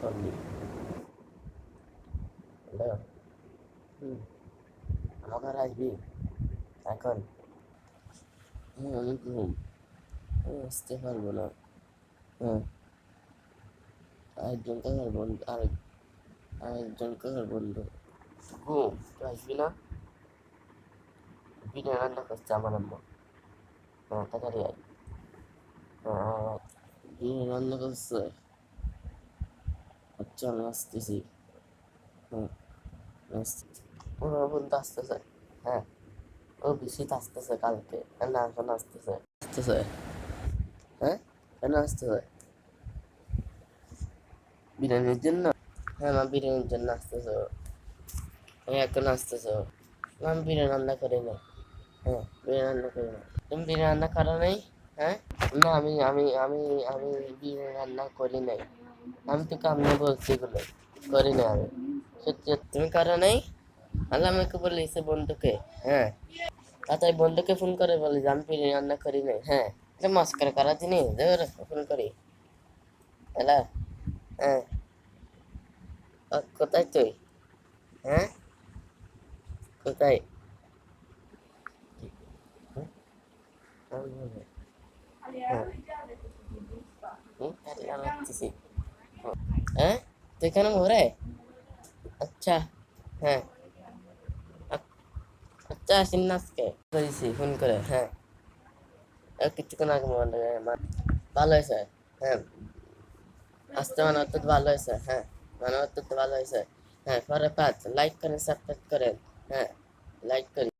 করলি? হ্যালো। হুম। আমার ঘরে আসবি এখন? আমি ঘুম, আমি আসতে পারবো না। হ্যাঁ, আরেকজন কাকার বন্ধু, আরেকজন কাকার বন্ধু ঘুম, তুই আসবি না? বিরিয়ানি রান্না করছে আমার আম্মা। হ্যাঁ, তাড়াতাড়ি আয়। হ্যাঁ, বিরিয়ানি রান্না করছে। আচ্ছা, আমি আসতেছি। হ্যাঁ, আসতেছি। ওর বন্ধু আসতেছে। হ্যাঁ, ও বিশিত আসতেছে কালকে, না এখন আসতেছে। আসতেছে। হ্যাঁ, কেন আসতেছে? বিরিয়ানির জন্য? হ্যাঁ, মা বিরিয়ানির জন্য আসতেছে ও। হ্যাঁ, এখন আসতেছে ও। আমি বিরিয়ানি রান্না করি না। হ্যাঁ, বিরিয়ানি রান্না করি না। তুমি বিরিয়ানি রান্না করো নাই? হ্যাঁ, না, আমি বিরিয়ানি রান্না করি নাই। আমি তো কামনে বলছি এগুলো, করি না আমি। সত্যি সত্যি তুমি করো নাই? আল্লাহ আমাকে বলিস বন্ধুকে। হ্যাঁ, তাই বন্ধুকে ফোন করে বলি যে আমি বিরিয়ানি রান্না করি নাই। হ্যাঁ, এটা মস্করা করার জিনিস, ফোন করি। হ্যালো। হ্যাঁ, কোথায় তুই? হ্যাঁ, কোথায়? হুম, আমি বলবো। হ্যাঁ, তাহলে আমি আসতেছি। হ্যাঁ, তুই কেন ঘরে? আচ্ছা। হ্যাঁ, আচ্ছা, আসিন না আজকে করেছি ফোন করে। হ্যাঁ, কিছুক্ষণ আগে ভালো হয়েছে। হ্যাঁ, আসতে মানে অত্যন্ত ভালো হয়েছে। হ্যাঁ, মানে অত্যন্ত ভালো হয়েছে। হ্যাঁ, পরে 5 লাইক করেন, সাবস্ক্রাইব করেন। হ্যাঁ, লাইক করি।